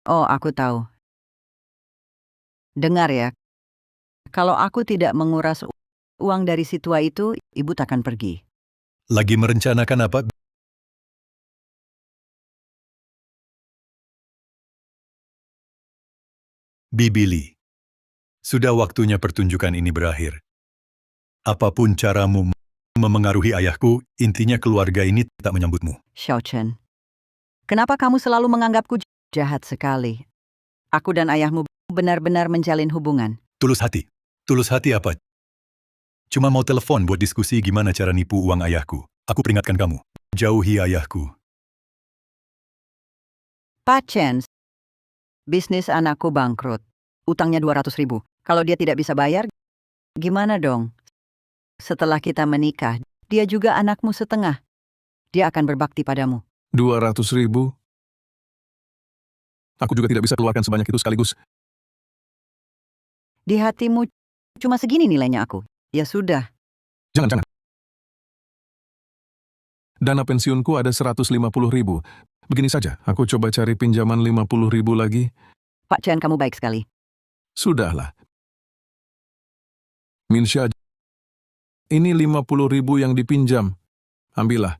Oh, aku tahu. Dengar ya, kalau aku tidak menguras uang dari si tua itu, ibu takkan pergi. Lagi merencanakan apa? Bibili. Sudah waktunya pertunjukan ini berakhir. Apapun caramu memengaruhi ayahku, intinya keluarga ini tak menyambutmu. Xiaochen, kenapa kamu selalu menganggapku jahat sekali? Aku dan ayahmu benar-benar menjalin hubungan. Tulus hati. Tulus hati apa? Cuma mau telepon buat diskusi gimana cara nipu uang ayahku. Aku peringatkan kamu. Jauhi ayahku. Pak Chen, bisnis anakku bangkrut. Utangnya 200.000. Kalau dia tidak bisa bayar, gimana dong? Setelah kita menikah, dia juga anakmu setengah. Dia akan berbakti padamu. 200.000? Aku juga tidak bisa keluarkan sebanyak itu sekaligus. Di hatimu cuma segini nilainya aku. Ya sudah. Jangan. Dana pensiunku ada 150.000. Begini saja, aku coba cari pinjaman 50.000 lagi. Pak Chen, kamu baik sekali. Sudahlah. Minsha, ini 50.000 yang dipinjam. Ambillah.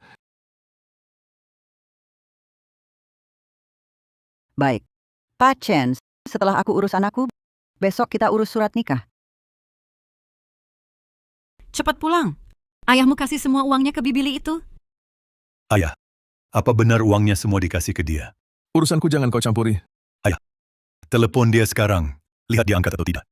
Baik. Pak Chen, setelah aku urus anakku, besok kita urus surat nikah. Cepat pulang. Ayahmu kasih semua uangnya ke Bibili itu. Ayah, apa benar uangnya semua dikasih ke dia? Urusanku jangan kau campuri. Telepon dia sekarang. Lihat dia angkat atau tidak.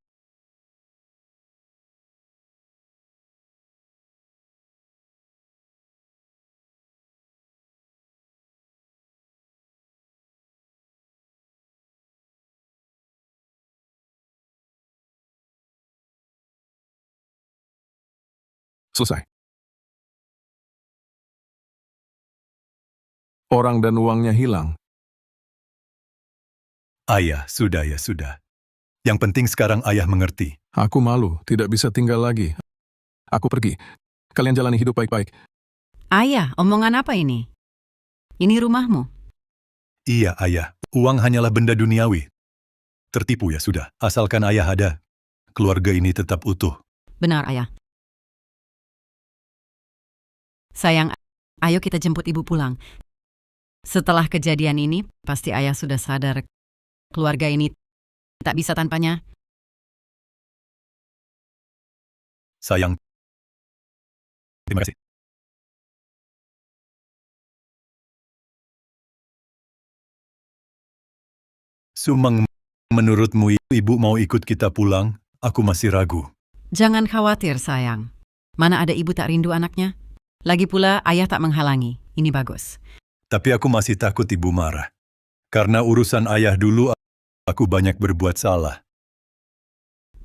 Selesai. Orang dan uangnya hilang. Ayah, sudah ya sudah. Yang penting sekarang ayah mengerti. Aku malu, tidak bisa tinggal lagi. Aku pergi. Kalian jalani hidup baik-baik. Ayah, omongan apa ini? Ini rumahmu. Iya, ayah. Uang hanyalah benda duniawi. Tertipu ya sudah. Asalkan ayah ada, keluarga ini tetap utuh. Benar, ayah. Sayang, ayo kita jemput ibu pulang. Setelah kejadian ini, pasti ayah sudah sadar keluarga ini tak bisa tanpanya. Sayang. Terima kasih. Sumang, menurutmu ibu mau ikut kita pulang? Aku masih ragu. Jangan khawatir, sayang. Mana ada ibu tak rindu anaknya? Lagi pula, ayah tak menghalangi. Ini bagus. Tapi aku masih takut ibu marah. Karena urusan ayah dulu, aku banyak berbuat salah.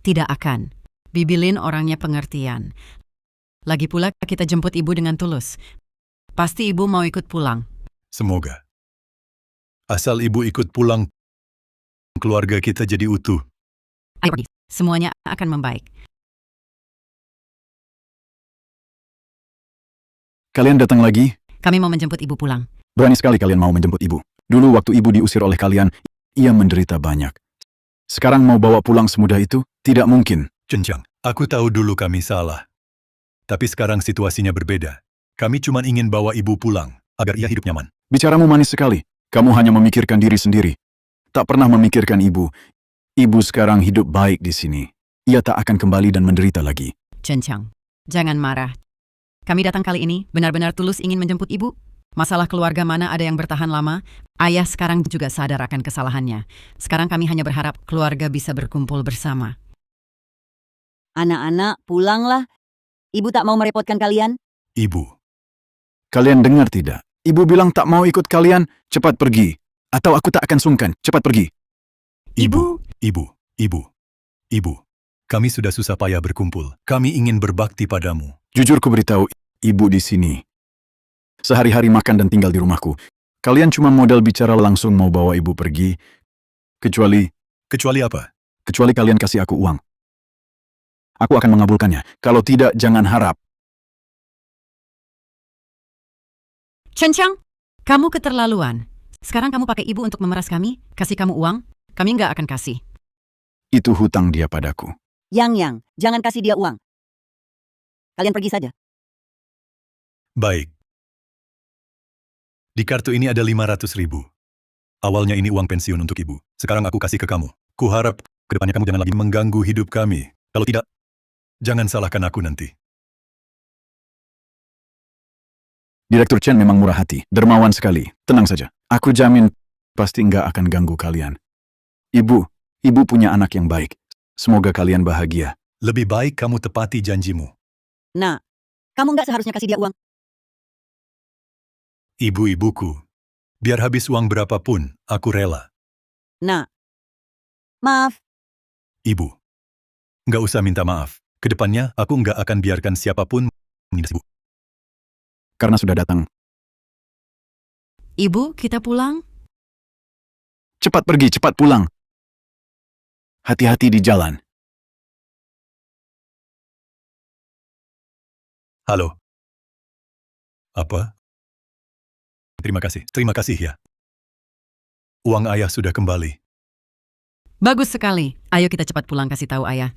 Tidak akan. Bibilin orangnya pengertian. Lagi pula, kita jemput ibu dengan tulus. Pasti ibu mau ikut pulang. Semoga. Asal ibu ikut pulang, keluarga kita jadi utuh. Ayo pergi. Semuanya akan membaik. Kalian datang lagi? Kami mau menjemput ibu pulang. Berani sekali kalian mau menjemput ibu. Dulu waktu ibu diusir oleh kalian, ia menderita banyak. Sekarang mau bawa pulang semudah itu? Tidak mungkin. Cencang, aku tahu dulu kami salah. Tapi sekarang situasinya berbeda. Kami cuma ingin bawa ibu pulang, agar ia hidup nyaman. Bicaramu manis sekali. Kamu hanya memikirkan diri sendiri. Tak pernah memikirkan ibu. Ibu sekarang hidup baik di sini. Ia tak akan kembali dan menderita lagi. Cencang, jangan marah. Kami datang kali ini benar-benar tulus ingin menjemput ibu. Masalah keluarga mana ada yang bertahan lama. Ayah sekarang juga sadar akan kesalahannya. Sekarang kami hanya berharap keluarga bisa berkumpul bersama. Anak-anak, pulanglah. Ibu tak mau merepotkan kalian. Ibu. Kalian dengar tidak? Ibu bilang tak mau ikut kalian, cepat pergi. Atau aku tak akan sungkan, cepat pergi. Ibu. Ibu. Kami sudah susah payah berkumpul. Kami ingin berbakti padamu. Jujur ku beritahu, ibu di sini. Sehari-hari makan dan tinggal di rumahku. Kalian cuma modal bicara langsung mau bawa ibu pergi. Kecuali apa? Kecuali kalian kasih aku uang. Aku akan mengabulkannya. Kalau tidak, jangan harap. Cencang, kamu keterlaluan. Sekarang kamu pakai ibu untuk memeras kami, kasih kamu uang, kami nggak akan kasih. Itu hutang dia padaku. Yang, jangan kasih dia uang. Kalian pergi saja. Baik. Di kartu ini ada 500.000. Awalnya ini uang pensiun untuk ibu. Sekarang aku kasih ke kamu. Kuharap kedepannya kamu jangan lagi mengganggu hidup kami. Kalau tidak, jangan salahkan aku nanti. Direktur Chen memang murah hati, dermawan sekali. Tenang saja. Aku jamin pasti nggak akan ganggu kalian. Ibu punya anak yang baik. Semoga kalian bahagia. Lebih baik kamu tepati janjimu. Nah, kamu nggak seharusnya kasih dia uang. Ibu-ibuku, biar habis uang berapapun, aku rela. Nah, maaf. Ibu, nggak usah minta maaf. Kedepannya, aku nggak akan biarkan siapapun menindas ibu. Karena sudah datang. Ibu, kita pulang? Cepat pergi, cepat pulang. Hati-hati di jalan. Halo. Apa? Terima kasih ya. Uang ayah sudah kembali. Bagus sekali. Ayo kita cepat pulang kasih tahu ayah.